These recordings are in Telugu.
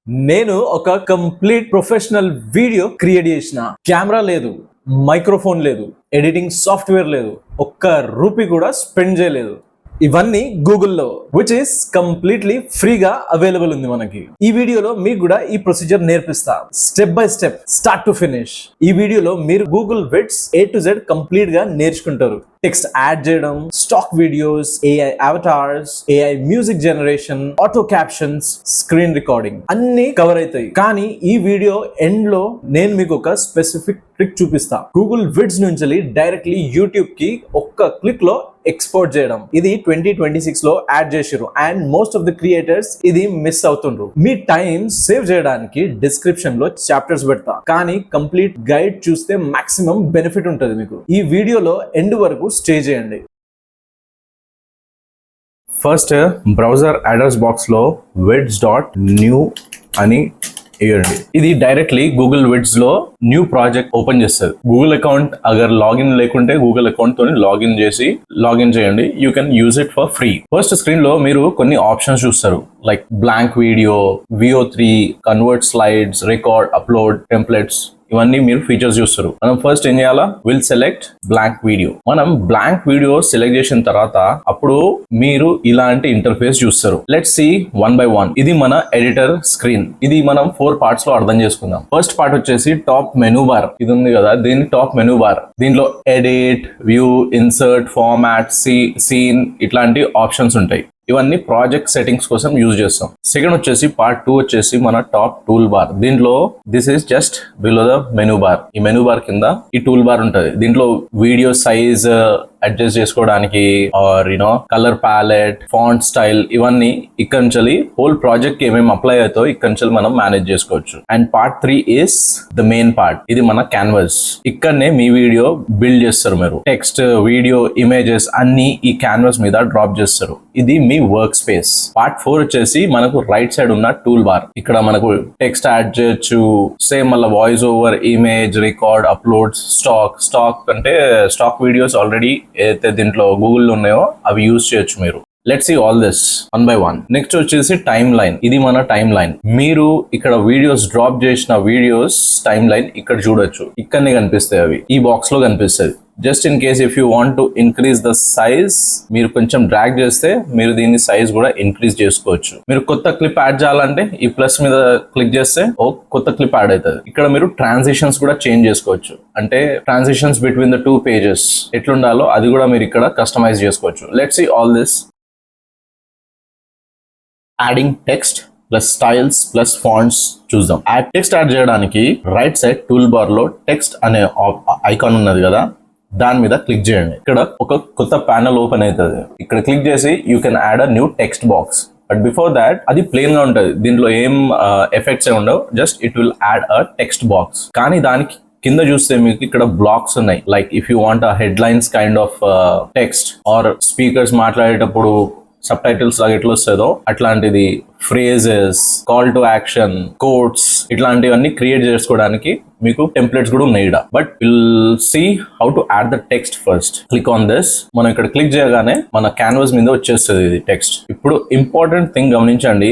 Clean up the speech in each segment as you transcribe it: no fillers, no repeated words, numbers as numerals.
నేను ఒక కంప్లీట్ ప్రొఫెషనల్ వీడియో క్రియేట్ చేసిన. కెమెరా లేదు, మైక్రోఫోన్ లేదు, ఎడిటింగ్ సాఫ్ట్వేర్ లేదు, ఒక్క రూపీ కూడా స్పెండ్ చేయలేదు. ఇవన్నీ గూగుల్లో, విచ్ ఇస్ కంప్లీట్లీ ఫ్రీగా అవైలబుల్ ఉంది మనకి. ఈ వీడియోలో మీకు కూడా ఈ ప్రొసీజర్ నేర్పిస్తా, step by step, start to finish. ఈ వీడియోలో మీరు Google Vids A to Z complete గా నేర్చుకుంటారు. టెక్స్ట్ యాడ్ చేయడం, stock videos, AI avatars, AI music generation, auto captions, screen recording అన్ని కవర్ అవుతాయి. కానీ ఈ వీడియో ఎండ్ లో నేను మీకు ఒక స్పెసిఫిక్ ట్రిక్ చూపిస్తా. గూగుల్ విడ్స్ నుంచి డైరెక్ట్లీ యూట్యూబ్ కి ఒక్క క్లిక్ లో ఎక్స్పోర్ట్ చేయడం. ఇది 2026 లో యాడ్ చేసిర్రు and most of the creators ఇది మిస్ అవుతుండ్రు. మీ టైం సేవ్ చేయడానికి డిస్క్రిప్షన్ లో చాప్టర్స్ పెడతా, కానీ కంప్లీట్ గైడ్ చూస్తే మాక్సిమం బెనిఫిట్ ఉంటుంది మీకు. ఈ వీడియోలో ఎండ్ వరకు స్టే చేయండి. ఫస్ట్ బ్రౌజర్ అడ్రస్ బాక్స్ లో vids.new అని ఇవ్వండి. ఇది డైరెక్ట్లీ గూగుల్ విడ్స్ లో న్యూ ప్రాజెక్ట్ ఓపెన్ చేస్తుంది. గూగుల్ అకౌంట్ అగర్ లాగిన్ లేకుంటే గూగుల్ అకౌంట్ తో లాగిన్ చేయండి. You can use it for free. First screen లో మీరు కొన్ని ఆప్షన్స్ చూస్తారు, like blank video, VO3, convert slides, record, upload, templates, ఇవన్నీ మీరు ఫీచర్స్ చూస్తారు. మనం ఫస్ట్ ఏం చేయాలా, విల్ సెలెక్ట్ బ్లాంక్ వీడియో. మనం బ్లాంక్ వీడియో సెలెక్ట్ చేసిన తర్వాత అప్పుడు మీరు ఇలాంటి ఇంటర్ఫేస్ చూస్తారు. Let's see one by one. ఇది మన ఎడిటర్ స్క్రీన్. ఇది మనం 4 పార్ట్స్ లో అర్థం చేసుకుందాం. ఫస్ట్ పార్ట్ వచ్చేసి టాప్ మెనూ బార్. ఇది ఉంది కదా, దీన్ని టాప్ మెనూ బార్. దీంట్లో edit, view, insert, format, scene ఇట్లాంటి ఆప్షన్స్ ఉంటాయి. ఇవన్నీ ప్రాజెక్ట్ సెట్టింగ్స్ కోసం యూజ్ చేస్తాం. సెకండ్ వచ్చేసి పార్ట్ 2 వచ్చేసి మన టాప్ టూల్ బార్. దీంట్లో this is just below the menu bar. ఈ మెనూ బార్ కింద ఈ టూల్ బార్ ఉంటది. దీంట్లో వీడియో సైజ్ అడ్జస్ట్ చేసుకోవడానికి, or colour palette, font style, ఇవన్నీ ఇక్కడ నుంచి హోల్ ప్రాజెక్ట్ కి ఏమేమి అప్లై అవుతాయో ఇక్కడ నుంచి మనం మేనేజ్ చేసుకోవచ్చు. And part 3 is the main part. ఇది మన క్యాన్వాస్. ఇక్కడనే మీ వీడియో బిల్డ్ చేస్తారు. మీరు టెక్స్ట్, వీడియో, ఇమేజెస్ అన్ని ఈ క్యాన్వాస్ మీద డ్రాప్ చేస్తారు. ఇది మీ వర్క్ స్పేస్. పార్ట్ 4 వచ్చేసి మనకు రైట్ సైడ్ ఉన్న టూల్ బార్. ఇక్కడ మనకు టెక్స్ట్ యాడ్ చేయొచ్చు. సేమ్ మళ్ళీ voice over, image, record, upload, stock అంటే స్టాక్ వీడియోస్ ఆల్రెడీ ఏదైతే దీంట్లో గూగుల్లో ఉన్నాయో అవి యూజ్ చేయొచ్చు మీరు. Let's see all this one by one. Next వచ్చేసి టైమ్ లైన్. ఇది మన టైమ్ లైన్. మీరు ఇక్కడ వీడియోస్ డ్రాప్ చేసిన వీడియోస్ టైమ్ లైన్ ఇక్కడ చూడొచ్చు. ఇక్కడనే కనిపిస్తాయి అవి, ఈ బాక్స్ లో కనిపిస్తుంది. Just in case if you want to increase the size, మీరు కొంచెం డ్రాగ్ చేస్తే మీరు దీని సైజ్ కూడా ఇంక్రీజ్ చేసుకోవచ్చు. మీరు కొత్త క్లిప్ యాడ్ చేయాలంటే ఈ ప్లస్ మీద క్లిక్ చేస్తే ఓ కొత్త క్లిప్ యాడ్ అవుతుంది. ఇక్కడ మీరు ట్రాన్సిషన్స్ కూడా చేంజ్ చేసుకోవచ్చు. అంటే ట్రాన్సిషన్స్ బిట్వీన్ ద 2 పేజెస్ ఎట్లుండాలో అది కూడా మీరు ఇక్కడ కస్టమైజ్ చేసుకోవచ్చు. Let's see all this. Adding text plus styles plus fonts చూద్దాం. టెక్స్ట్ యాడ్ చేయడానికి రైట్ సైడ్ టూల్ బార్ లో టెక్స్ట్ అనే ఐకాన్ ఉన్నది కదా, దాని మీద క్లిక్ చేయండి. ఇక్కడ ఒక కొత్త ప్యానల్ ఓపెన్ అవుతుంది. ఇక్కడ క్లిక్ చేసి you can add a new text box. But before that అది ప్లేన్ గా ఉంటుంది. దీంట్లో ఏం ఎఫెక్ట్స్ ఏ ఉండవు. Just it will add a text box. కానీ దానికి కింద చూస్తే మీకు ఇక్కడ బ్లాక్స్ ఉన్నాయి. Like if you want a headlines kind of text, or speakers మాట్లాడేటప్పుడు సబ్ టైటిల్స్ లాగా ఎట్లా వస్తుందో అట్లాంటిది, phrases, call to action, quotes, ఇట్లాంటివన్నీ క్రియేట్ చేసుకోవడానికి మీకు టెంప్లెట్స్ కూడా ఉన్నాయి. But will see how to add the text first. Click on this. మనం ఇక్కడ క్లిక్ చేయగానే మన క్యాన్వాస్ మీద వచ్చేస్తుంది ఇది టెక్స్ట్. ఇప్పుడు ఇంపార్టెంట్ థింగ్ గమనించండి.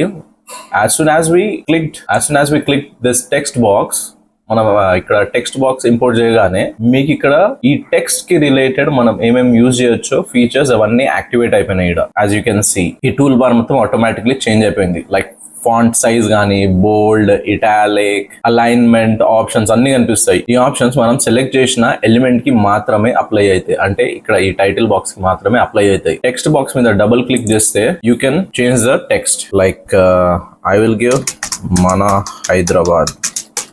as soon as we click this text box, మనం ఇక్కడ టెక్స్ట్ బాక్స్ ఇంపోర్ట్ చేయగానే మీకు ఇక్కడ ఈ టెక్స్ట్ కి రిలేటెడ్ మనం ఏమేమి యూజ్ చేయొచ్చో ఫీచర్స్ అవన్నీ యాక్టివేట్ అయిపోయినాయి. ఇక్కడ యాజ్ యూ కెన్ సీ ఈ టూల్ బార్ మొత్తం ఆటోమేటిక్లీ చేంజ్ అయిపోయింది. లైక్ ఫాంట్ సైజ్ కానీ, బోల్డ్, ఇటాలిక్, అలైన్మెంట్ ఆప్షన్స్ అన్ని కనిపిస్తాయి. ఈ ఆప్షన్స్ మనం సెలెక్ట్ చేసిన ఎలిమెంట్ కి మాత్రమే అప్లై అవుతాయి. అంటే ఇక్కడ ఈ టైటిల్ బాక్స్ కి మాత్రమే అప్లై అవుతాయి. టెక్స్ట్ బాక్స్ మీద డబుల్ క్లిక్ చేస్తే you can change the text. Like I will give మన హైదరాబాద్.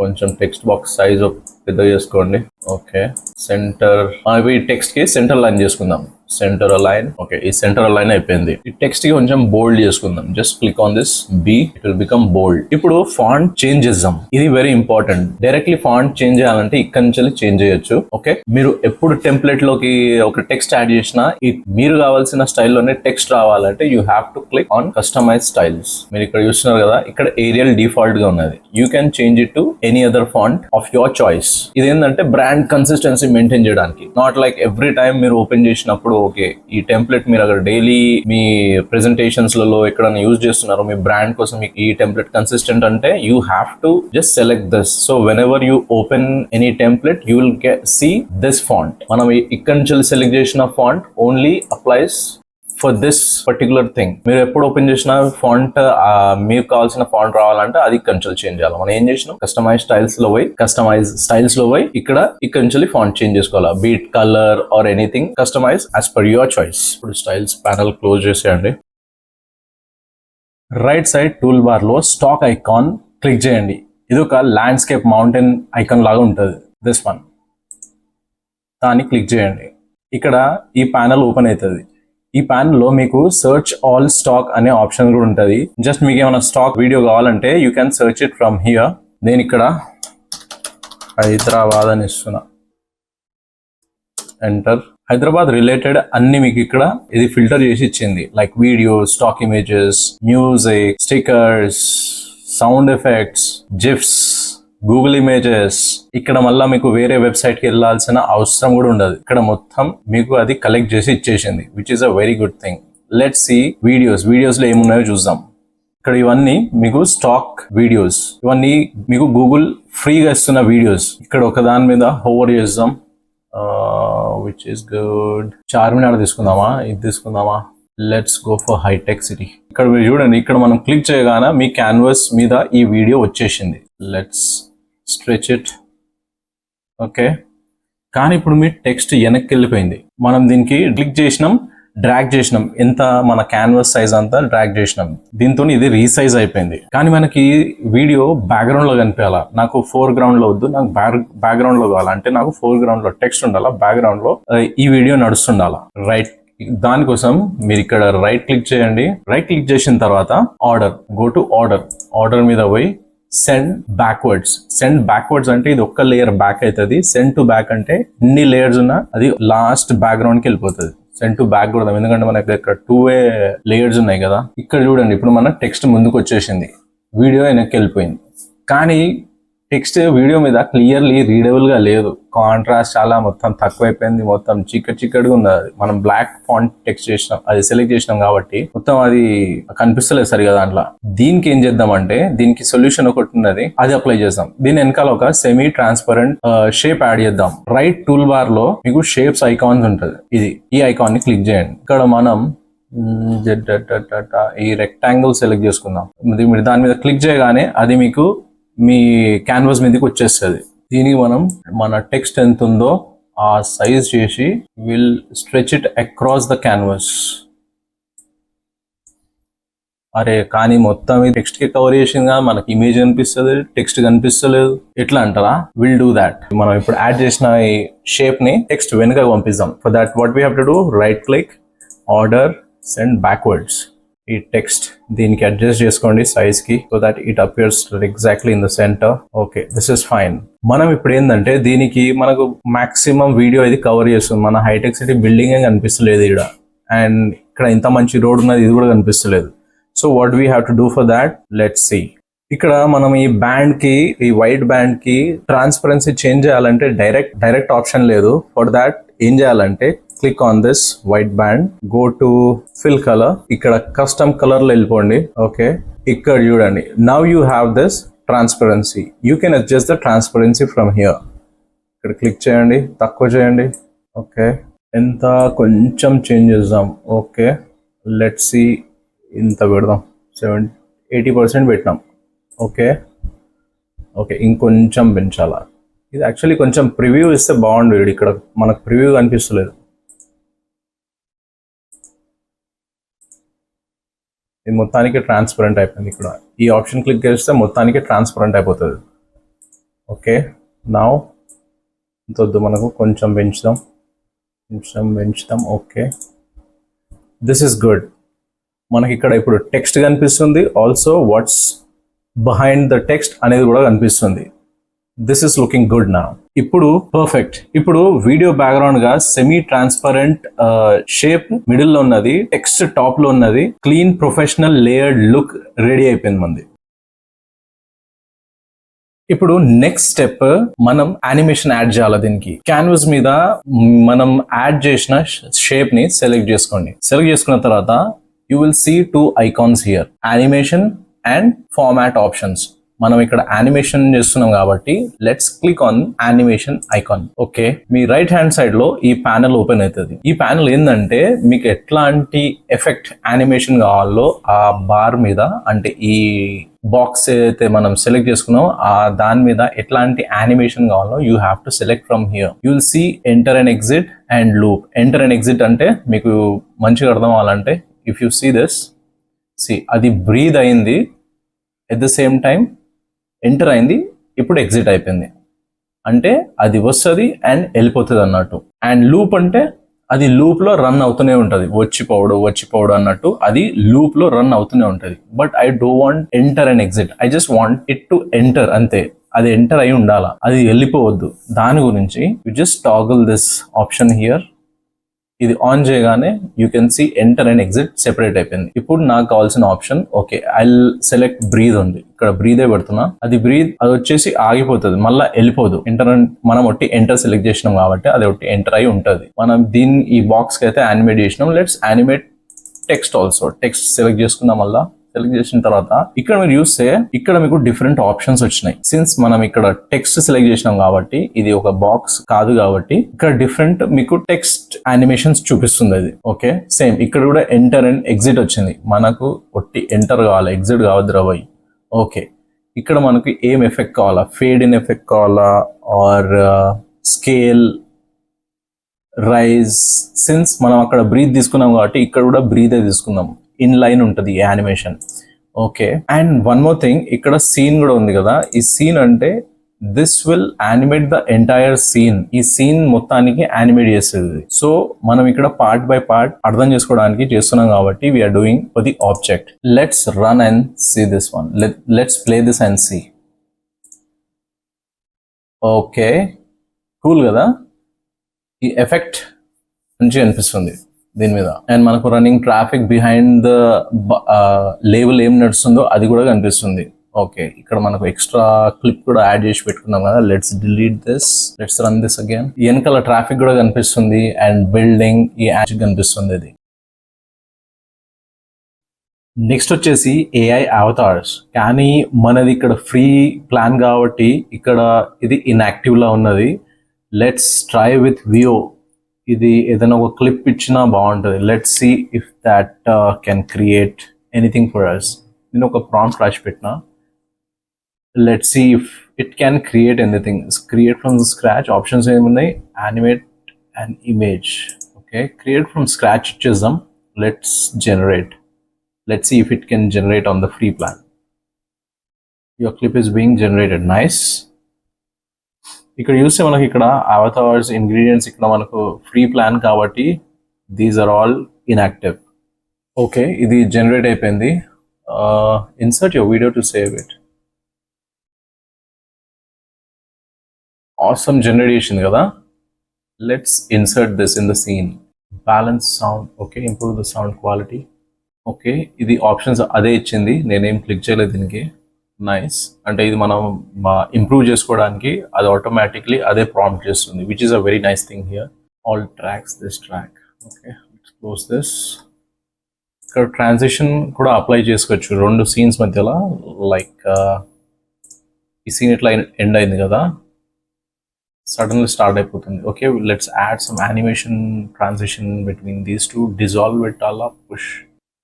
కొంచెం టెక్స్ట్ బాక్స్ సైజ్ పెద్ద చేసుకోండి. ఓకే, సెంటర్, అవి టెక్స్ట్ కి సెంటర్ లైన్ చేసుకుందాం. Centre align. ఓకే, ఈ సెంటర్ అలైన్ అయిపోయింది. ఈ టెక్స్ట్ కి కొంచెం బోల్డ్ చేసుకుందాం. Just click on this B, it will become bold. ఇప్పుడు ఫాంట్ చేంజ్ చేద్దాం. ఇది very important. Directly font change చేయాలంటే ఇక్కడ నుంచి చేంజ్ చేయొచ్చు. ఓకే, మీరు ఎప్పుడు టెంప్లెట్ లోకి ఒక టెక్స్ట్ యాడ్ చేసినా మీరు కావాల్సిన స్టైల్లోనే టెక్స్ట్ రావాలంటే you have to click on customize styles. మీరు ఇక్కడ చూస్తున్నారు కదా, ఇక్కడ ఏరియల్ డిఫాల్ట్ గా ఉన్నది. You can change it to any other font of your choice. ఇదేంటంటే బ్రాండ్ కన్సిస్టెన్సీ మెయింటైన్ చేయడానికి. నాట్ లైక్ ఎవ్రీ టైం మీరు ఓపెన్ చేసినప్పుడు ఓకే ఈ టెంప్లెట్ మీరు అక్కడ డైలీ మీ ప్రెజెంటేషన్స్ లలో ఎక్కడైనా యూజ్ చేస్తున్నారు, మీ బ్రాండ్ కోసం మీకు ఈ టెంప్లెట్ కన్సిస్టెంట్ అంటే you have to just select this. So whenever you open any template you will see this font. మనం ఇక్కడ నుంచి సెలెక్ట్ చేసిన font only applies for this particular thing. మీరు ఎప్పుడు ఓపెన్ చేసిన ఫాంట్ మీకు కావాల్సిన ఫాంట్ రావాలంటే అది కంట్రోల్ చేంజ్ చేయాలి. మనం ఏం చేసినాం, కస్టమైజ్ స్టైల్స్ లో పోయి ఇక్కడ నుంచి ఫాంట్ చేంజ్ చేసుకోవాలి. Be it colour or anything customize as per your choice. ఇప్పుడు స్టైల్స్ ప్యానల్ క్లోజ్ చేసేయండి. రైట్ సైడ్ టూల్ బార్ లో స్టాక్ ఐకాన్ క్లిక్ చేయండి. ఇది ఒక ల్యాండ్స్కేప్ మౌంటైన్ ఐకాన్ లాగా ఉంటుంది. దిస్ వన్ దాన్ని క్లిక్ చేయండి. ఇక్కడ ఈ ప్యానల్ ఓపెన్ అవుతుంది. ఈ ప్యానల్ లో మీకు సర్చ్ ఆల్ స్టాక్ అనే ఆప్షన్ కూడా ఉంటుంది. జస్ట్ మీకు ఏమైనా స్టాక్ వీడియో కావాలంటే you can search it from here. నేను ఇక్కడ హైదరాబాద్ అని ఇస్తున్నా, ఎంటర్. హైదరాబాద్ రిలేటెడ్ అన్ని మీకు ఇక్కడ ఇది ఫిల్టర్ చేసి ఇచ్చింది. Like video, stock images, music, stickers, sound effects, GIFs, Google images. ఇక్కడ మళ్ళీ మీకు వేరే వెబ్సైట్ కి వెళ్ళాల్సిన అవసరం కూడా ఉండదు. ఇక్కడ మొత్తం మీకు అది కలెక్ట్ చేసి ఇచ్చేసింది, which is a very good thing. Let's see videos లో ఏమున్నాయో చూద్దాం. ఇక్కడ ఇవన్నీ మీకు స్టాక్ వీడియోస్, ఇవన్నీ మీకు గూగుల్ ఫ్రీగా ఇస్తున్న వీడియోస్. ఇక్కడ ఒక దాని మీద హోవర్ చేద్దాం, విచ్ ఇస్ గుడ్. చార్మినార్ తీసుకుందామా, ఇది తీసుకుందామా? లెట్స్ గో ఫర్ హైటెక్ సిటీ. ఇక్కడ మీరు చూడండి, ఇక్కడ మనం క్లిక్ చేయగానే మీ క్యాన్వాస్ మీద ఈ వీడియో వచ్చేసింది. Let's stretch it. ఓకే, కానీ ఇప్పుడు మీ టెక్స్ట్ వెనక్కి వెళ్ళిపోయింది. మనం దీనికి క్లిక్ చేసినాం, డ్రాగ్ చేసినాం, ఎంత మన క్యాన్వాస్ సైజ్ అంతా డ్రాగ్ చేసినాం. దీంతో ఇది రీసైజ్ అయిపోయింది. కానీ మనకి వీడియో బ్యాక్గ్రౌండ్ లో కనిపించాలా. నాకు ఫోర్ గ్రౌండ్ లో వద్దు, నాకు బ్యాక్గ్రౌండ్ లో కావాలంటే నాకు ఫోర్ గ్రౌండ్ లో టెక్స్ట్ ఉండాలా, బ్యాక్గ్రౌండ్ లో ఈ వీడియో నడుస్తుండాలా. రైట్, దానికోసం మీరు ఇక్కడ రైట్ క్లిక్ చేయండి. రైట్ క్లిక్ చేసిన తర్వాత ఆర్డర్, గో టు ఆర్డర్ మీద పోయి సెండ్ బ్యాక్వర్డ్స్ అంటే ఇది ఒక్క లేయర్ బ్యాక్ అవుతుంది. సెండ్ టు బ్యాక్ అంటే ఇన్ని లేయర్స్ ఉన్నా అది లాస్ట్ బ్యాక్గ్రౌండ్ కి వెళ్ళిపోతుంది. సెండ్ టు బ్యాక్ కూడా, ఎందుకంటే మనకి ఇక్కడ 2 లేయర్స్ ఉన్నాయి కదా. ఇక్కడ చూడండి, ఇప్పుడు మన టెక్స్ట్ ముందుకు వచ్చేసింది, వీడియో వెనక్కి వెళ్ళిపోయింది. కానీ టెక్స్ట్ వీడియో మీద క్లియర్లీ రీడబుల్ గా లేదు. కాంట్రాస్ట్ చాలా మొత్తం తక్కువైపోయింది, మొత్తం చిక్కడిగా ఉన్నది. మనం బ్లాక్ ఫాంట్ టెక్స్ట్ చేసినాం, అది సెలెక్ట్ చేసినాం కాబట్టి మొత్తం అది కనిపిస్తలేదు సరిగా దాంట్లో. దీనికి ఏం చేద్దామంటే, దీనికి సొల్యూషన్ ఒకటి ఉన్నది, అది అప్లై చేద్దాం. దీని వెనకాల ఒక సెమీ ట్రాన్స్పరెంట్ షేప్ యాడ్ చేద్దాం. రైట్ టూల్ బార్ లో మీకు షేప్స్ ఐకాన్స్ ఉంటుంది. ఈ ఐకాన్ ని క్లిక్ చేయండి. ఇక్కడ మనం ఈ రెక్టాంగిల్ సెలెక్ట్ చేసుకుందాం. మీరు దాని మీద క్లిక్ చేయగానే అది మీకు మీ క్యాన్వాస్ మీదకి వచ్చేస్తుంది. దీనికి మనం మన టెక్స్ట్ ఎంత ఉందో ఆ సైజ్ చేసి will stretch it across the canvas. అరే కానీ మొత్తం టెక్స్ట్ కి కవర్ చేసిందిగా, మనకి ఇమేజ్ కనిపిస్తుంది, టెక్స్ట్ కనిపిస్తలేదు. ఎట్లా అంటారా? Will do that. మనం ఇప్పుడు యాడ్ చేసిన ఈ షేప్ ని టెక్స్ట్ వెనుక పంపిస్తాం. For that what we have to do, right click, order, send backwards. ఈ టెక్స్ట్ దీనికి అడ్జస్ట్ చేసుకోండి సైజ్ కి, so that it appears exactly in the centre. Okay, this is fine. మనం ఇప్పుడు ఏంటంటే దీనికి మనకు మాక్సిమం వీడియో ఇది కవర్ చేస్తుంది. మన హైటెక్ సిటీ బిల్డింగ్ ఏం కనిపిస్తలేదు ఇక్కడ, అండ్ ఇక్కడ ఇంత మంచి రోడ్ ఉన్నది ఇది కూడా కనిపిస్తలేదు. So what we have to do for that, let's see. ఇక్కడ మనం ఈ బ్యాండ్ కి, ఈ వైట్ బ్యాండ్ కి ట్రాన్స్పరెన్సీ చేంజ్ చేయాలంటే డైరెక్ట్ ఆప్షన్ లేదు. ఫర్ దాట్ ఏం చేయాలంటే, click on this white band, go to fill colour, ఇక్కడ కస్టమ్ కలర్ లో వెళ్ళిపోండి. ఓకే, ఇక్కడ చూడండి, now you have this transparency. You can adjust the transparency from here. ఇక్కడ క్లిక్ చేయండి, తక్కువ చేయండి. ఓకే, ఎంత కొంచెం చేంజ్ చేద్దాం. ఓకే, లెట్స్ సి, ఇంత పెడదాం, 80% పెట్టినాం. ఓకే, ఇంకొంచెం పెంచాలా. ఇది యాక్చువల్లీ కొంచెం ప్రివ్యూ ఇస్తే బాగుండేది. ఇక్కడ మనకు ప్రివ్యూ కనిపిస్తలేదు. ఇది మొత్తానికి ట్రాన్స్పరెంట్ అయిపోయింది. ఇక్కడ ఈ ఆప్షన్ క్లిక్ చేస్తే మొత్తానికి ట్రాన్స్పరెంట్ అయిపోతుంది. ఓకే, నౌ ఇంతొద్దు, మనకు కొంచెం పెంచుదాం. Okay, this is good. మనకి ఇక్కడ ఇప్పుడు టెక్స్ట్ కనిపిస్తుంది, also watts behind the text అనేది కూడా కనిపిస్తుంది. దిస్ ఇస్ లుకింగ్ గుడ్ నా. ఇప్పుడు పర్ఫెక్ట్. ఇప్పుడు వీడియో బ్యాక్గ్రౌండ్ గా సెమీ ట్రాన్స్పరెంట్ షేప్ మిడిల్ లో ఉన్నది, టెక్స్ట్ టాప్ లో ఉన్నది, clean professional layered look ready అయిపోయింది మంది. ఇప్పుడు నెక్స్ట్ స్టెప్ మనం యానిమేషన్ యాడ్ చేయాలి. దీనికి క్యాన్వాస్ మీద మనం యాడ్ చేసిన షేప్ ని సెలెక్ట్ చేసుకోండి. సెలెక్ట్ చేసుకున్న తర్వాత you will see 2 icons here, animation and format options. మనం ఇక్కడ యానిమేషన్ చేస్తున్నాం కాబట్టి let's click on animation icon. Okay, మీ రైట్ హ్యాండ్ సైడ్ లో ఈ ప్యానెల్ ఓపెన్ అవుతుంది. ఈ ప్యానెల్ ఏంటంటే మీకు ఎట్లాంటి ఎఫెక్ట్ యానిమేషన్ కావాలో ఆ బార్ మీద, అంటే ఈ బాక్స్ అయితే మనం సెలెక్ట్ చేసుకున్నాం ఆ దాని మీద ఎట్లాంటి యానిమేషన్ కావాలో you have to select from here. You will see enter and exit and loop. Enter and exit అంటే మీకు మంచిగా అర్థం అవ్వాలంటే ఇఫ్ యూ సీ దిస్, అది బ్రీద్ అయింది, at the same time enter అయింది, ఇప్పుడు ఎగ్జిట్ అయిపోయింది, అంటే అది వస్తుంది అండ్ వెళ్ళిపోతుంది అన్నట్టు. అండ్ లూప్ అంటే అది లూప్ లో రన్ అవుతూనే ఉంటది, వచ్చిపోవడం అన్నట్టు అది లూప్ లో రన్ అవుతూనే ఉంటది. But I don't want enter and exit, I just want it to enter, అంతే. అది ఎంటర్ అయి ఉండాలా, అది వెళ్ళిపోవద్దు. దాని గురించి you just toggle this option here. ఇది ఆన్ చేయగానే you can see enter and exit separate అయిపోయింది. ఇప్పుడు నాకు కావాల్సిన option, okay I select breathe ఉంది, ఇక్కడ బ్రీదే పెడుతున్నా. అది వచ్చేసి ఆగిపోతుంది, మళ్ళీ వెళ్ళిపోదు. మనం ఒట్టి ఎంటర్ సెలెక్ట్ చేసినాం కాబట్టి అది ఒట్టి ఎంటర్ అయి ఉంటుంది. మనం ఈ బాక్స్ కి అయితే యానిమేట్ చేసినాం. Let's animate text also. Text select చేసుకుందాం. మళ్ళీ సెలెక్ట్ చేసిన తర్వాత ఇక్కడ మీరు చూస్తే ఇక్కడ మీకు డిఫరెంట్ ఆప్షన్స్ వచ్చినాయి. సిన్స్ మనం ఇక్కడ టెక్స్ట్ సెలెక్ట్ చేసినాం కాబట్టి ఇది ఒక బాక్స్ కాదు కాబట్టి ఇక్కడ డిఫరెంట్ మీకు టెక్స్ట్ యానిమేషన్స్ చూపిస్తుంది అది. ఓకే, సేమ్ ఇక్కడ కూడా ఎంటర్ అండ్ ఎగ్జిట్ వచ్చింది. మనకు ఒట్టి ఎంటర్ కావాలా, ఎగ్జిట్ కావద్దు రవై. ఓకే, ఇక్కడ మనకి ఏం ఎఫెక్ట్ కావాలా, ఫేడ్ ఇన్ ఎఫెక్ట్ కావాలా ఆర్ స్కేల్ రైజ్. సిన్స్ మనం అక్కడ బ్రీత్ తీసుకున్నాం కాబట్టి ఇక్కడ కూడా బ్రీదే తీసుకుందాం. ఇన్ లైన్ ఉంటుంది ఈ animation. Okay, and one more thing, ఇక్కడ సీన్ కూడా ఉంది కదా. ఈ సీన్ అంటే this will animate the entire scene. ఈ సీన్ మొత్తానికి యానిమేట్ చేస్తుంది. సో మనం ఇక్కడ పార్ట్ బై పార్ట్ అర్థం చేసుకోవడానికి చేస్తున్నాం కాబట్టి we're doing for the object. Let's run and see this one. Let's play this and see. Okay, cool కదా. ఈ ఎఫెక్ట్ మంచిగా అనిపిస్తుంది దీని మీద. అండ్ మనకు running traffic behind the label ఏం నడుస్తుందో అది కూడా కనిపిస్తుంది. ఓకే, ఇక్కడ మనకు ఎక్స్ట్రా క్లిప్ కూడా యాడ్ చేసి పెట్టుకున్నాం కదా. Let's delete this, let's run this again. వెనకాల ట్రాఫిక్ కూడా కనిపిస్తుంది అండ్ బిల్డింగ్ ఈ యాడ్ కనిపిస్తుంది. ఇది నెక్స్ట్ వచ్చేసి ఏఐ అవతార్స్. కానీ మనది ఇక్కడ ఫ్రీ ప్లాన్ కాబట్టి ఇక్కడ ఇది ఇన్యాక్టివ్ లా ఉన్నది. Let's try with Veo. ఇది ఏదైనా ఒక క్లిప్ ఇచ్చినా బాగుంటుంది. Let's see if that can create anything for us. నేను ఒక ప్రాంప్ట్ రాసి పెట్టినా. Let's see if it can create anything. Create from scratch options ఏమున్నాయి, animate and image. Okay, create from scratch ఇచ్చేద్దాం. Let's generate. Let's see if it can generate on the free plan. Your clip is being generated. Nice. ఇక్కడ చూస్తే మనకి ఇక్కడ అవతార్స్ ఇంగ్రీడియంట్స్ ఇక్కడ మనకు ఫ్రీ ప్లాన్ కాబట్టి these are all inactive. Okay, ఇది జనరేట్ అయిపోయింది. Insert your video to save it. Awesome generate చేసింది కదా. Let's insert this in the scene. Balance sound. Okay, improve the sound quality. Okay, ఇది ఆప్షన్స్ అదే ఇచ్చింది, నేనేం క్లిక్ చేయలేదు దీనికి. నైస్. అంటే ఇది మనం ఇంప్రూవ్ చేసుకోవడానికి అది ఆటోమేటిక్లీ అదే ప్రాంప్ట్ చేస్తుంది, which is a very nice thing here. All tracks, this track. Okay, let's close this. ఇక్కడ ట్రాన్సిషన్ కూడా అప్లై చేసుకోవచ్చు రెండు సీన్స్ మధ్యలో. లైక్ ఈ సీన్ ఇట్లా ఎండ్ అయింది కదా, సడన్లీ స్టార్ట్ అయిపోతుంది. Okay, let's add some animation transition between these two. Dissolve పెట్టాలా, పుష్.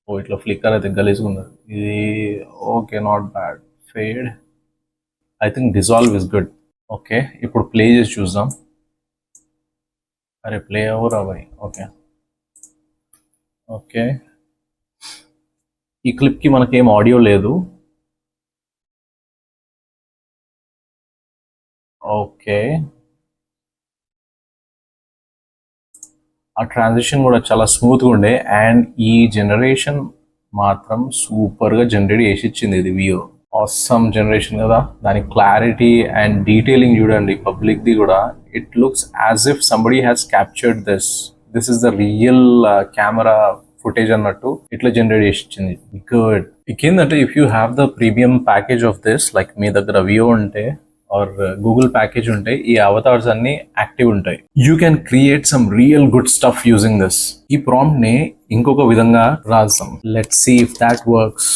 ఓ ఇట్లా ఫ్లిక్కర్ అయితే గలీజ్గా ఉంది ఇది. Okay, not bad. Fade, I think dissolve is good. Okay, ఇప్పుడు ప్లే చేసి చూద్దాం. అరే ప్లే అవ్వరా బాయ్. ఓకే ఓకే, ఈ క్లిప్కి మనకేం ఆడియో లేదు. ఓకే, ఆ ట్రాన్సిషన్ కూడా చాలా స్మూత్గా ఉండే. అండ్ ఈ జనరేషన్ మాత్రం సూపర్గా జనరేట్ చేసి ఇచ్చింది ఇది వియో. ఆసమ్ జనరేషన్ కదా. దాని క్లారిటీ అండ్ డీటెయిలింగ్ చూడండి పబ్లిక్ది కూడా. It looks as if somebody has captured this. This is the real camera footage అన్నట్టు ఇట్లా జనరేట్ చేసి ఇచ్చింది. గుడ్. ఏంటంటే if you have the premium package of this, like మీ దగ్గర వియో ఉంటే ఆర్ గూగుల్ ప్యాకేజ్ ఉంటాయి, ఈ అవతార్స్ అన్ని యాక్టివ్ ఉంటాయి. You can create some real good stuff using this. ఈ ప్రాంప్ట్ ని ఇంకొక విధంగా రాస్తాం. Let's see if that works.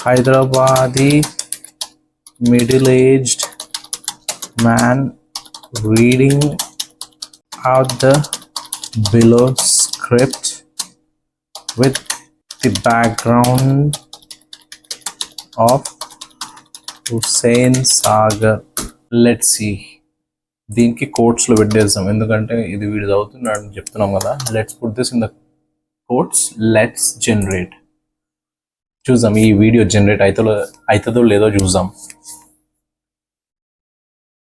Hyderabadi middle aged man reading out the below script with the background of Hussain Sagar. Let's see. దీనికి కోట్స్లో పెట్టేద్దాం, ఎందుకంటే ఇది వీడు చదువుతున్నాడు చెప్తున్నాం కదా. Let's put this in the quotes. Let's generate. చూద్దాం ఈ వీడియో జనరేట్ అవుతుందో లేదో చూద్దాం.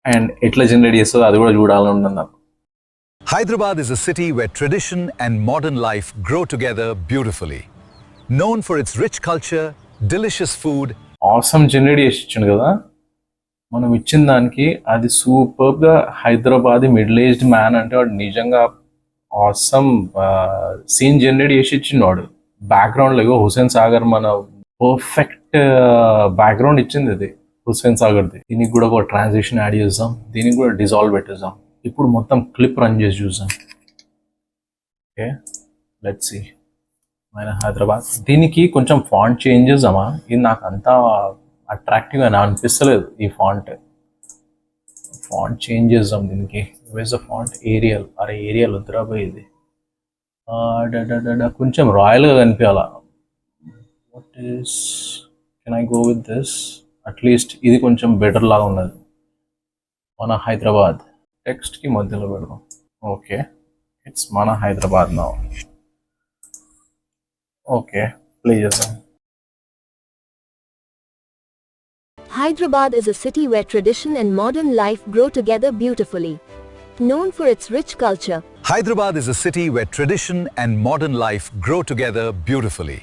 అండ్ ఎట్లా జనరేట్ చేస్తుందో అది కూడా చూడాలని ఉంటుంది నాకు. Hyderabad is a city where tradition and modern life grow together beautifully. Known for its rich culture, delicious food. Awesome generate చేసి ఇచ్చిండు కదా, మనం ఇచ్చిన దానికి అది సూపర్గా హైదరాబాద్ మిడిల్ ఏజ్డ్ మ్యాన్ అంటే వాడు నిజంగా ఆసమ్ సీన్ జనరేట్ చేసి ఇచ్చిండు. వాడు బ్యాక్గ్రౌండ్లో హుస్సేన్ సాగర్ మన పర్ఫెక్ట్ బ్యాక్గ్రౌండ్ ఇచ్చింది ఇది హుస్సేన్ సాగర్ది. దీనికి కూడా ఒక ట్రాన్సిషన్ యాడ్ చేద్దాం, దీనికి కూడా డిజాల్వ్ పెట్టేద్దాం. ఇప్పుడు మొత్తం క్లిప్ రన్ చేసి చూద్దాం. Okay, let's see. మన హైదరాబాద్. దీనికి కొంచెం ఫాంట్ చేంజ్ చేద్దామా? ఇది నాకు అంతా అట్రాక్టివ్గా అనిపిస్తలేదు ఈ ఫాంట్. ఫాంట్ చేంజ్ చేద్దాం దీనికి. Was the font Arial. అరే ఏరియల్ వద్దురా పోయి ఇది కొంచెం రాయల్గా కనిపించాలా. What is, can I go with this? At least ఇది కొంచెం బెటర్ లాగా ఉన్నది. మన హైదరాబాద్ టెక్స్ట్కి మధ్యలో పెడదాం. ఓకే, ఇట్స్ మన హైదరాబాద్ నౌ. ఓకే, ప్లే చేద్దాం. Hyderabad is a city where tradition and modern life grow together beautifully. Known for its rich culture. Hyderabad is a city where tradition and modern life grow together beautifully.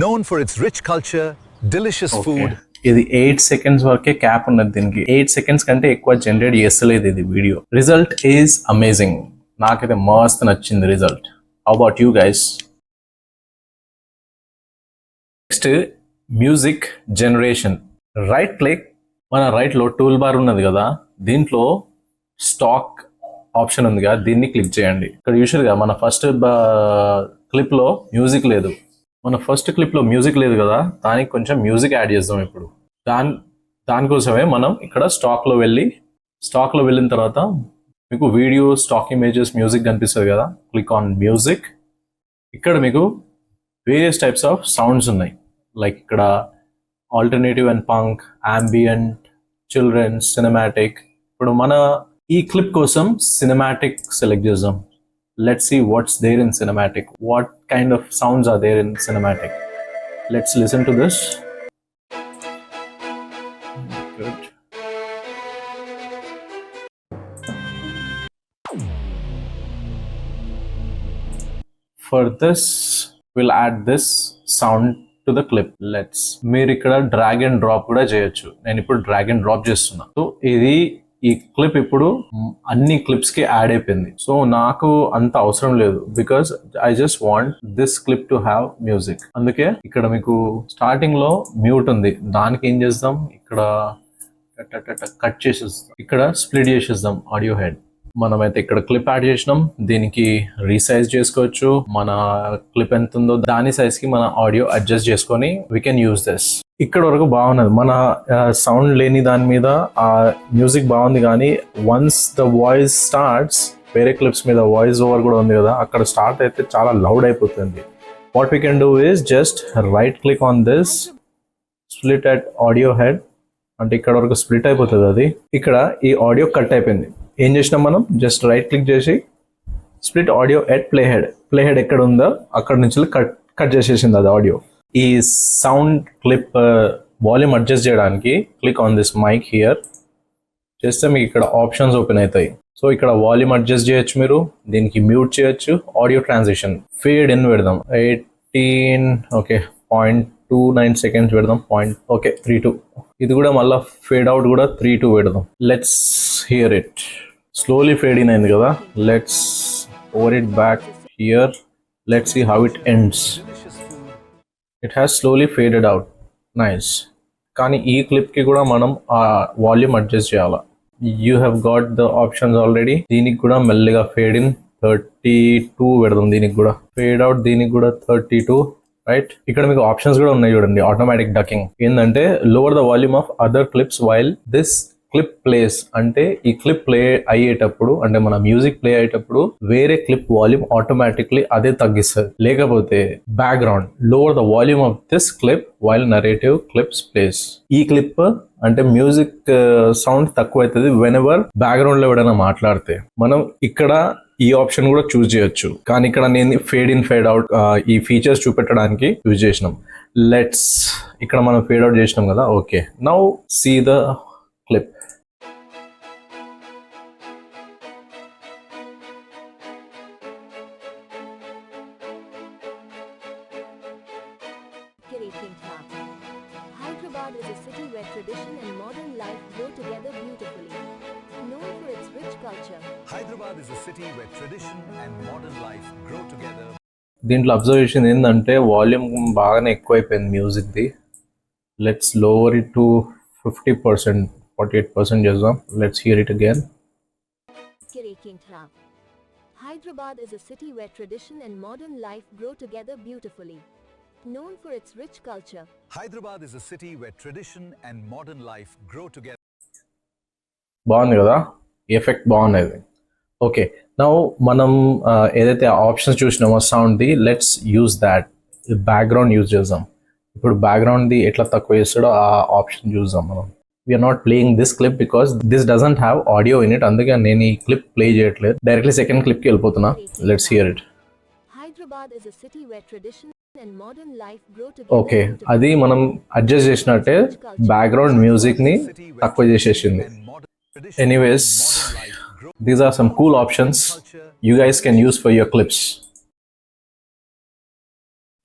Known for its rich culture, delicious food. ఇది 8 seconds వరకే క్యాప్ ఉన్నది దీనికి. 8 seconds కంటే ఎక్కువ జనరేట్ చేస్తలేదు ఇది వీడియో. Result is amazing. నాకైతే మస్త్ నచ్చింది result. How about you guys? Next music generation. Right click, మన రైట్లో టూల్ బార్ ఉన్నది కదా, దీంట్లో స్టాక్ ఆప్షన్ ఉంది కదా, దీన్ని క్లిక్ చేయండి. ఇక్కడ యూజువల్గా మన ఫస్ట్ క్లిప్లో మ్యూజిక్ లేదు. మన ఫస్ట్ క్లిప్లో మ్యూజిక్ లేదు కదా, దానికి కొంచెం మ్యూజిక్ యాడ్ చేద్దాం ఇప్పుడు. దానికోసమే మనం ఇక్కడ స్టాక్లో వెళ్ళిన తర్వాత మీకు వీడియో, స్టాక్ ఇమేజెస్, మ్యూజిక్ కనిపిస్తుంది కదా, క్లిక్ ఆన్ మ్యూజిక్. ఇక్కడ మీకు వేరియస్ టైప్స్ ఆఫ్ సౌండ్స్ ఉన్నాయి. లైక్ ఇక్కడ alternative and punk, ambient, children's, cinematic. ఇప్పుడు మన ఈ క్లిప్ కోసం సినిమాటిక్ సెలెక్ట్ చేద్దాం. Let's see what's there in cinematic. What kind of sounds are there in cinematic? Let's listen to this. Good. For this, we'll add this sound to the clip. మీరు ఇక్కడ డ్రాగ్ అండ్ డ్రాప్ కూడా చేయొచ్చు. నేను ఇప్పుడు డ్రాగ్ అండ్ డ్రాప్ చేస్తున్నా. సో ఇది ఈ క్లిప్ ఇప్పుడు అన్ని క్లిప్స్ కి యాడ్ అయిపోయింది. సో నాకు అంత అవసరం లేదు, because I just want this clip to have music. అందుకే ఇక్కడ మీకు స్టార్టింగ్ లో మ్యూట్ ఉంది, దానికి ఏం చేద్దాం, ఇక్కడ కట్ చేసేస్తాం, ఇక్కడ స్ప్లిట్ చేసేద్దాం ఆడియో హెడ్. మనమైతే ఇక్కడ క్లిప్ యాడ్ చేసినాం, దీనికి రీసైజ్ చేసుకోవచ్చు. మన క్లిప్ ఎంత ఉందో దాని సైజ్ కి మన ఆడియో అడ్జస్ట్ చేసుకొని వీ కెన్ యూజ్ దిస్. ఇక్కడ వరకు బాగున్నది. మన సౌండ్ లేని దాని మీద ఆ మ్యూజిక్ బాగుంది, కానీ వన్స్ ద వాయిస్ స్టార్ట్స్, వేరే క్లిప్స్ మీద వాయిస్ ఓవర్ కూడా ఉంది కదా, అక్కడ స్టార్ట్ అయితే చాలా లౌడ్ అయిపోతుంది. What we can do is just right click on this, split at audio head. అంటే ఇక్కడ వరకు స్ప్లిట్ అయిపోతుంది అది. ఇక్కడ ఈ ఆడియో కట్ అయిపోయింది. ఏం చేసినాం మనం, జస్ట్ రైట్ క్లిక్ చేసి split audio at play head ఎక్కడ ఉందో అక్కడ నుంచి కట్ చేసేసింది అది ఆడియో. ఈ సౌండ్ క్లిప్ వాల్యూమ్ అడ్జస్ట్ చేయడానికి click on this mic here చేస్తే మీకు ఇక్కడ ఆప్షన్స్ ఓపెన్ అవుతాయి. సో ఇక్కడ వాల్యూమ్ అడ్జస్ట్ చేయొచ్చు, మీరు దీనికి మ్యూట్ చేయొచ్చు. ఆడియో ట్రాన్సిషన్ ఫేడ్ ఇన్ పెడదాం 18, ఓకే 0.29 seconds పెడదాం. ఓకే 3:2. ఇది కూడా మళ్ళీ ఫేడ్ అవుట్ కూడా 3:2 పెడదాం. Let's hear it. Slowly fade in అయింది కదా, let's over it back here. Let's see how it ends. It has slowly faded out. Nice. కానీ ఈ క్లిప్ కి కూడా మనం ఆ వాల్యూమ్ అడ్జస్ట్ చేయాలి. You have got the options already. దీనికి కూడా మెల్లిగా ఫేడ్ ఇన్ 32 పెడదాం, దీనికి కూడా ఫేడ్ అవుట్, దీనికి కూడా 32, రైట్. ఇక్కడ మీకు ఆప్షన్స్ కూడా ఉన్నాయి చూడండి. ఆటోమేటిక్ డకింగ్ ఏంటంటే lower the volume of other clips while this clip place, అంటే ఈ క్లిప్ ప్లే అయ్యేటప్పుడు, అంటే మన మ్యూజిక్ ప్లే అయ్యేటప్పుడు వేరే క్లిప్ వాల్యూమ్ ఆటోమేటిక్లీ అదే తగ్గిస్తుంది. లేకపోతే background lower the volume of this clip while narrative clips place. ఈ క్లిప్ అంటే మ్యూజిక్ సౌండ్ తక్కువ అవుతుంది వెన్ ఎవర్ బ్యాక్గ్రౌండ్ లో ఎవరైనా మాట్లాడితే. మనం ఇక్కడ ఈ ఆప్షన్ కూడా చూస్ చేయొచ్చు, కానీ ఇక్కడ నేను ఫేడ్ ఇన్ ఫేడ్ అవుట్ ఈ ఫీచర్స్ చూపెట్టడానికి యూజ్ చేసినాం. లెట్స్ ఇక్కడ మనం ఫేడ్ అవుట్ చేసినాం కదా. Okay, now see the clip. Hyderabad is a city where tradition and modern life grow together beautifully. Known for its rich culture. Hyderabad is a city where tradition and modern life grow together. దీంట్లో అబ్జర్వేషన్ ఏంటంటే వాల్యూమ్ బాగానే ఎక్కువైపోయింది మ్యూజిక్ది. లెట్స్ లోవర్ ఇట్ టు 50%, 48% చేద్దాం. Let's hear it again. Hyderabad is a city where tradition and modern life grow together beautifully. Known for its rich culture. Hyderabad is a city where tradition and modern life grow together. బాగుంది కదా, ఎఫెక్ట్ బాగున్నది. ఓకే, నౌ మనం ఏదైతే ఆప్షన్స్ చూసినామో సౌండ్ది, let's use that. Background use చేద్దాం. ఇప్పుడు బ్యాక్గ్రౌండ్ది ఎట్లా తక్కువ చేస్తాడో ఆ ఆప్షన్ చూద్దాం మనం. We're not playing this clip because this doesn't have audio in it. అందుకే నేను ఈ క్లిప్ ప్లే చేయట్లేదు, డైరెక్ట్లీ సెకండ్ క్లిప్కి వెళ్ళిపోతున్నా. Let's hear it. Hyderabad is a city where tradition and modern life grow okay, together. అది మనం అడ్జస్ట్ చేసినట్టే బ్యాక్గ్రౌండ్ మ్యూజిక్ ని తక్కువ చేసేసింది. Anyways, these are some cool options you guys can use for your clips.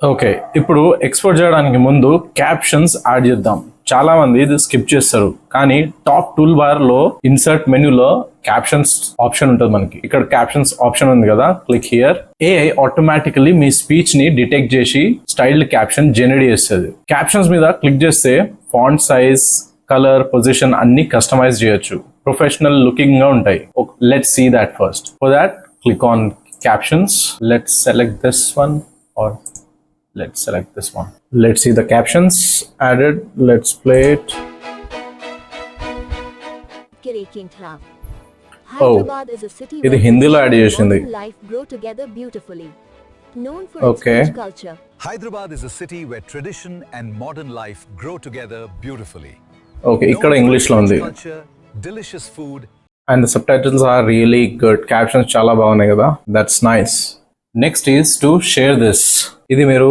Okay, ఇప్పుడు ఎక్స్పోర్ట్ చేయడానికి ముందు క్యాప్షన్స్ యాడ్ చేద్దాం. చాలా మంది ఇది స్కిప్ చేస్తారు, కానీ టాప్ టూల్ బార్ లో ఇన్సర్ట్ మెనూలో క్యాప్షన్స్ ఆప్షన్ ఉంటుంది మనకి. ఇక్కడ క్యాప్షన్స్ ఆప్షన్ ఉంది కదా, క్లిక్ హియర్. ఏఐ ఆటోమేటికలీ మీ స్పీచ్ ని డిటెక్ట్ చేసి స్టైల్డ్ క్యాప్షన్ జనరేట్ చేస్తుంది. క్యాప్షన్స్ మీద క్లిక్ చేస్తే ఫాంట్ సైజ్, కలర్, పొజిషన్ అన్ని కస్టమైజ్ చేయొచ్చు. ప్రొఫెషనల్ లుకింగ్ గా ఉంటాయి. Let's see that first. For that click on captions. Let's select this one or let's select this one. Let's see the captions added. Let's play it. Hyderabad is a city ఇది where హిందీలో యాడ్ tradition and చేసింది. modern life grow together beautifully. Known for Okay. its rich culture. Hyderabad is a city where tradition and modern life grow together beautifully. Okay, ఇక్కడ Known for ఇంగ్లీష్ its లో rich ఉంది. culture, delicious food, And the subtitles are really good. Captions చాలా బాగున్నాయి కదా. That's nice. Next is to share this. ఇది మీరు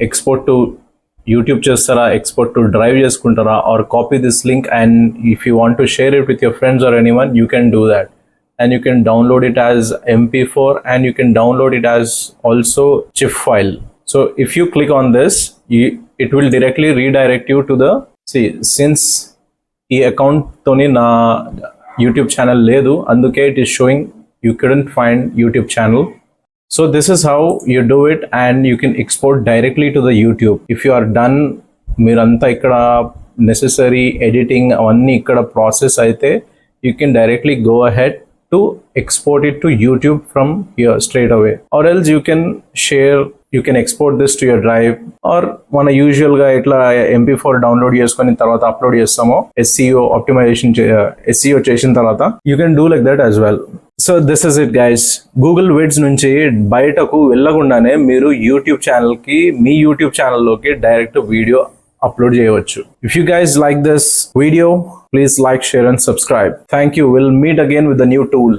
ఎక్స్పోర్ట్ టు యూట్యూబ్ చేస్తారా, ఎక్స్పోర్ట్ టు డ్రైవ్ చేసుకుంటారా, or copy this link and if you want to share it with your friends or anyone, you can do that. And you can download it as MP4 and you can download it as also ZIP file. So if you click on this, it will directly redirect you to the, see, since ఈ అకౌంట్ తోని నా యూట్యూబ్ ఛానల్ లేదు, అందుకే it is showing you couldn't find YouTube channel. So this is how you do it and you can export directly to the YouTube. If you are done, మీరంతా ఇక్కడ necessary editing అవన్నీ ఇక్కడ ప్రాసెస్ అయితే, you can directly go ahead to export it to YouTube from here straight away. Or else you can share, you can export this to your drive, or మన యూజువల్ గా ఇట్లా MP4 డౌన్లోడ్ చేసుకొని తర్వాత అప్లోడ్ చేస్తామో SEO ఆప్టిమైజేషన్ SEO చేసిన తర్వాత you can do like that as well. So this is it guys. Google Vids నుంచి బయటకు వెళ్ళకుండానే మీరు యూట్యూబ్ ఛానల్ కి, మీ యూట్యూబ్ ఛానల్లోకి డైరెక్ట్ వీడియో అప్లోడ్ చేయవచ్చు. If you guys like this video, please like, share and subscribe. Thank you. We'll meet again with a new tool.